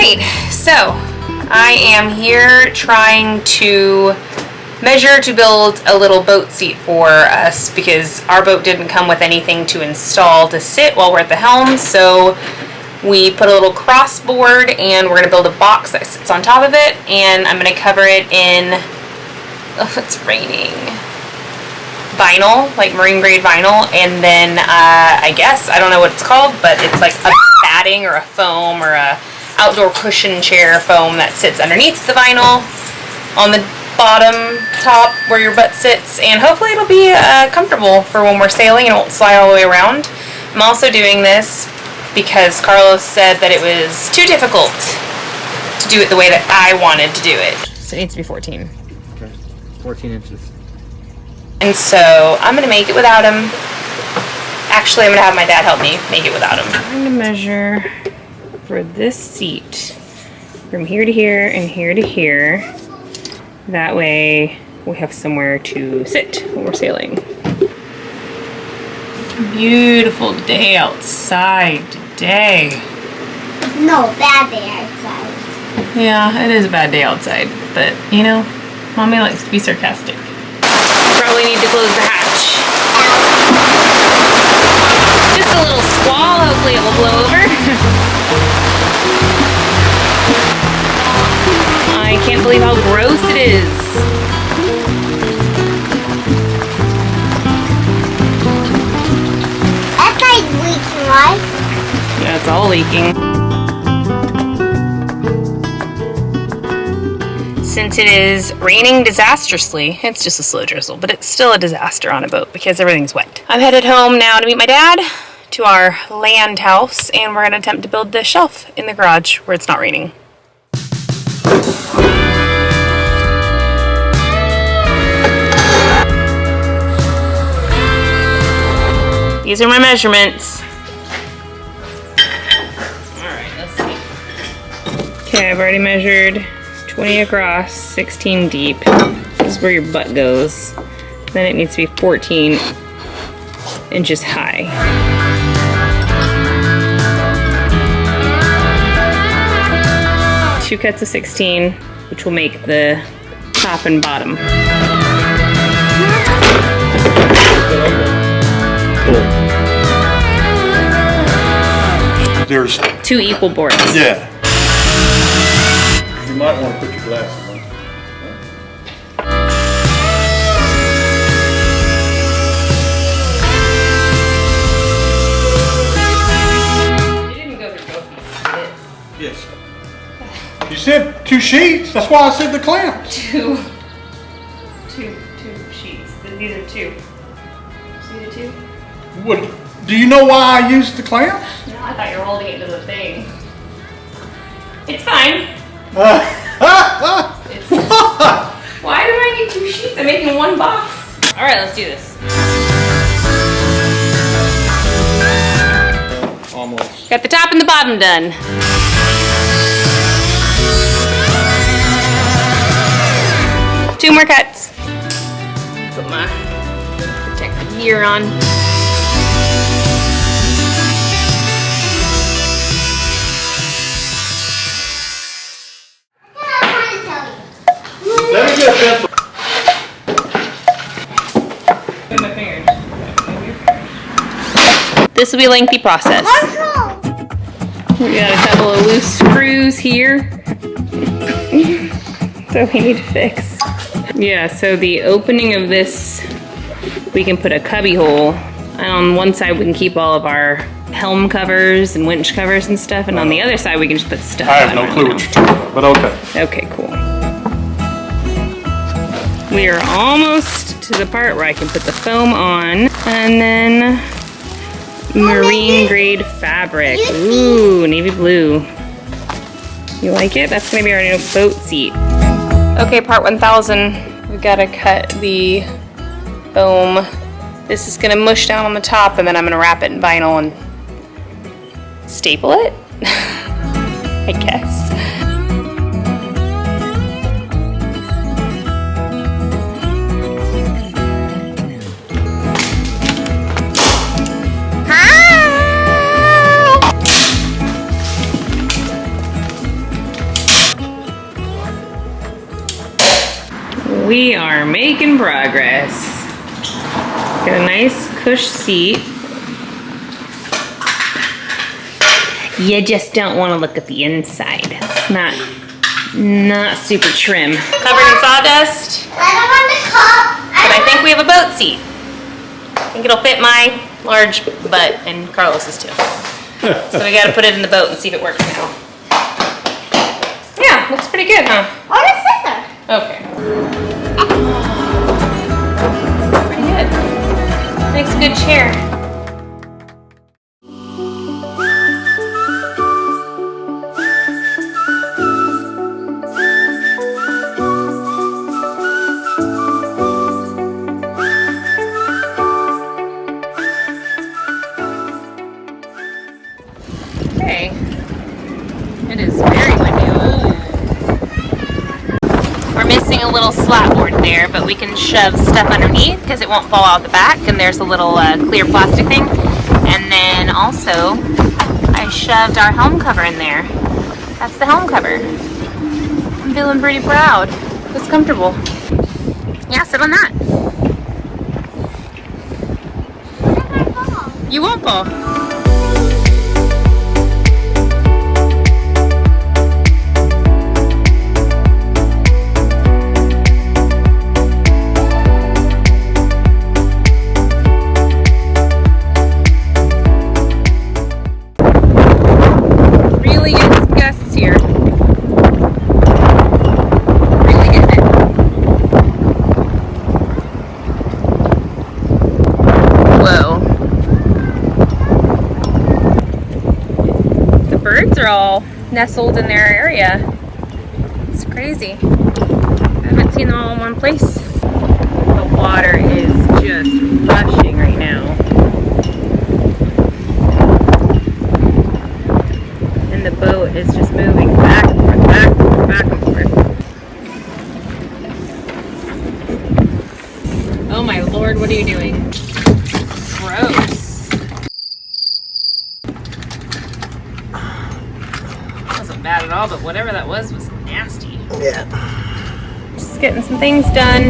Alright, so I am here trying to measure to build a little boat seat for us because our boat didn't come with anything to install to sit while we're at the helm, so we put a little crossboard and we're going to build a box that sits on top of it, and I'm going to cover it in, oh, it's raining, vinyl, like marine grade vinyl, and then I guess, I don't know what it's called, but it's like a batting or a foam or a outdoor cushion chair foam that sits underneath the vinyl on the bottom top where your butt sits, and hopefully it'll be comfortable for when we're sailing and it won't slide all the way around. I'm also doing this because Carlos said that it was too difficult to do it the way that I wanted to do it. So it needs to be 14. Okay, 14 inches. And so I'm gonna make it without him. Actually, I'm gonna have my dad help me make it without him. I'm gonna measure for this seat from here to here and here to here. That way we have somewhere to sit when we're sailing. Beautiful day outside today. No, bad day outside. Yeah, it is a bad day outside, but you know, Mommy likes to be sarcastic. Probably need to close the hatch. Just a little squall, hopefully it will blow over. I can't believe how gross it is. That's like leaking, right? Yeah, it's all leaking. Since it is raining disastrously, it's just a slow drizzle, but it's still a disaster on a boat because everything's wet. I'm headed home now to meet my dad to our land house, and we're gonna attempt to build the shelf in the garage where it's not raining. These are my measurements. Alright, let's see. Okay, I've already measured 20 across, 16 deep. This is where your butt goes. Then it needs to be 14 inches high. Two cuts of 16, which will make the top and bottom. There's two equal boards. Yeah. You might want to put your glasses on. You didn't go through both pieces, did it? Yes. You said 2 sheets. That's why I said the clamps. Two sheets. These are 2. See the 2? What? Do you know why I used the clamps? No, I thought you were holding it to the thing. It's fine. It's just, why do I need 2 sheets? I'm making 1 box. All right, let's do this. Almost. Got the top and the bottom done. Two more cuts. Put my protective gear on. Let me get a pencil. This will be a lengthy process. We got a couple of loose screws here that we need to fix. Yeah, so the opening of this, we can put a cubby hole. And on one side we can keep all of our helm covers and winch covers and stuff, and on the other side we can just put stuff. I have no clue what you're talking about, but okay. Okay, cool. We are almost to the part where I can put the foam on, and then marine grade fabric. Ooh, navy blue. You like it? That's gonna be our new boat seat. Okay, part 1000. We've gotta cut the foam. This is gonna mush down on the top, and then I'm gonna wrap it in vinyl and staple it, I guess. We are making progress. Got a nice cush seat. You just don't want to look at the inside. It's not super trim. Covered in sawdust. I don't want the cup. But I think we have a boat seat. I think it'll fit my large butt and Carlos's too. So we gotta put it in the boat and see if it works now. Yeah, looks pretty good, huh? Or a scissor. Okay. Pretty good. Makes a good chair. Okay. It is very windy. Ooh. We're missing a little slat board there, but we can shove stuff underneath because it won't fall out the back, and there's a little clear plastic thing. And then also, I shoved our helm cover in there. That's the helm cover. I'm feeling pretty proud. It's comfortable. Yeah, sit on that. What if I fall? You won't fall. Birds are all nestled in their area. It's crazy. I haven't seen them all in one place. The water is just rushing right now. And the boat is just moving back and forth, back and forth, back and forth. Oh my lord, what are you doing? Gross. Bad at all, but whatever that was nasty. Yeah. Just getting some things done.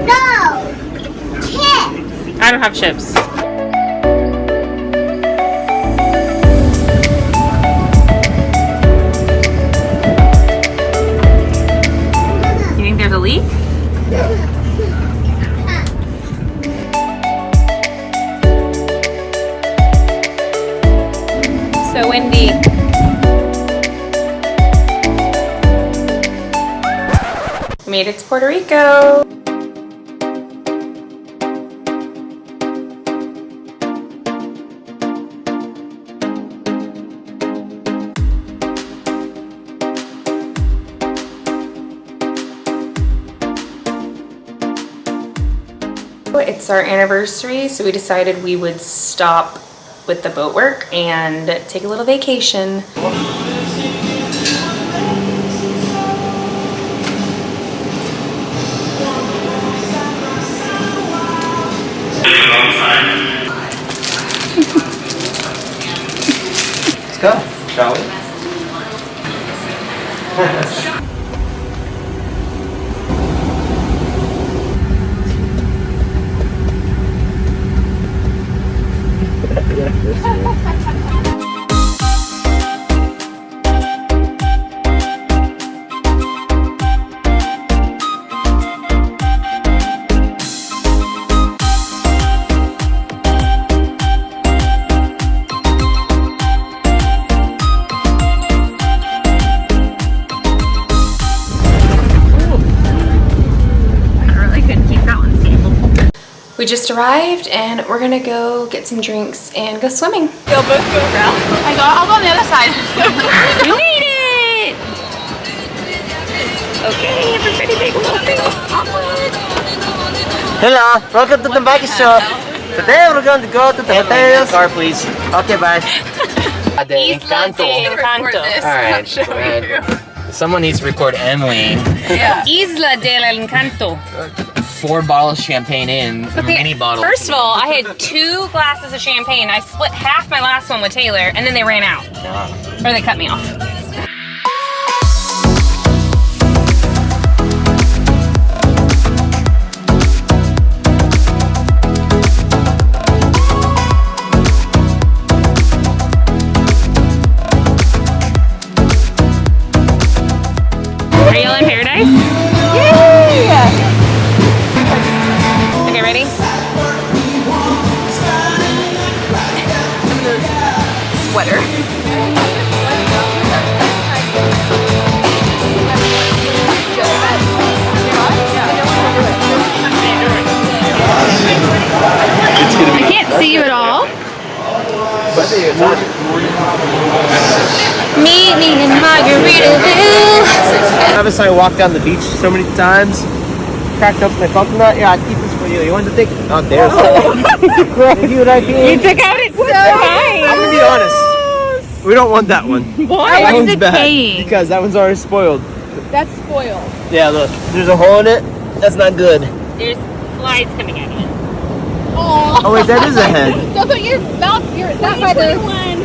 No! Chips! I don't have chips. You think there's a leak? So windy. We made it to Puerto Rico. It's our anniversary, so we decided we would stop with the boat work and take a little vacation. Let's go, shall we? We just arrived and we're gonna go get some drinks and go swimming. They'll both go around. I'll go on the other side. We made it! Okay, everybody make a little face. Hello, welcome to the bike shop. Today we're going to go to the hotels. Car, please. Okay, bye. De Encanto. Encanto. Alright. Someone needs to record Emily. Yeah. Isla del Encanto. 4 bottles of champagne in a mini bottle. First of all, I had 2 glasses of champagne. I split half my last one with Taylor, and then they ran out. Or they cut me off. Are y'all in paradise? Yay! Okay, ready? Sweater. I can't see you at all. Meet me in Margaritaville. Travis and I walked down the beach so many times. Cracked up my coconut. Yeah, I keep this for you. You want to take it? Oh, there's it. You like it? You took out it's so high. I'm gonna be honest. We don't want that one. Why? That What's one's it bad saying? because that one's already spoiled. That's spoiled. Yeah, look. There's a hole in it. That's not good. There's flies coming out of it. Oh wait, that is a head. Don't put your mouth, not by the one.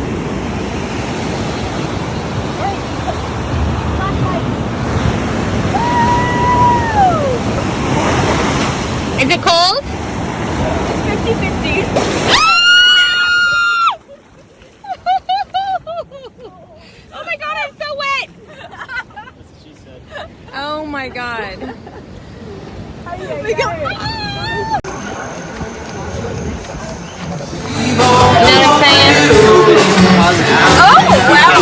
Is it cold? 50-50. Oh my god, I'm so wet! Oh my god. You know what I'm saying? Oh wow!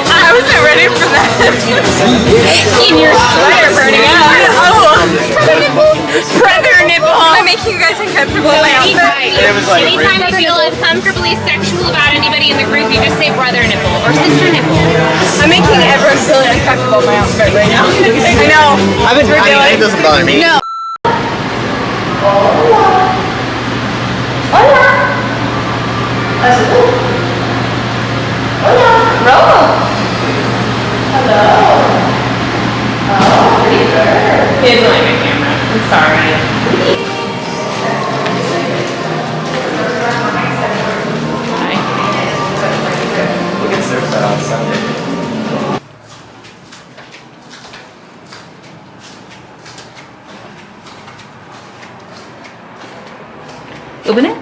I wasn't ready for that. In your sweater burning out. Brother nipple. I'm making you guys uncomfortable. Anytime you feel uncomfortably sexual about anybody in the group, you just say brother nipple or sister nipple. I'm making everyone really uncomfortable in my outfit right now. I know. It doesn't bother me. No. He doesn't like my camera. I'm sorry. We can search that on Sunday. Open it.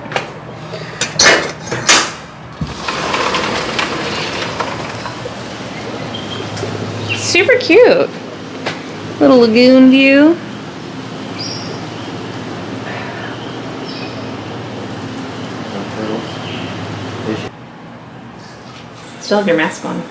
Super cute. Little lagoon view. Still have your mask on.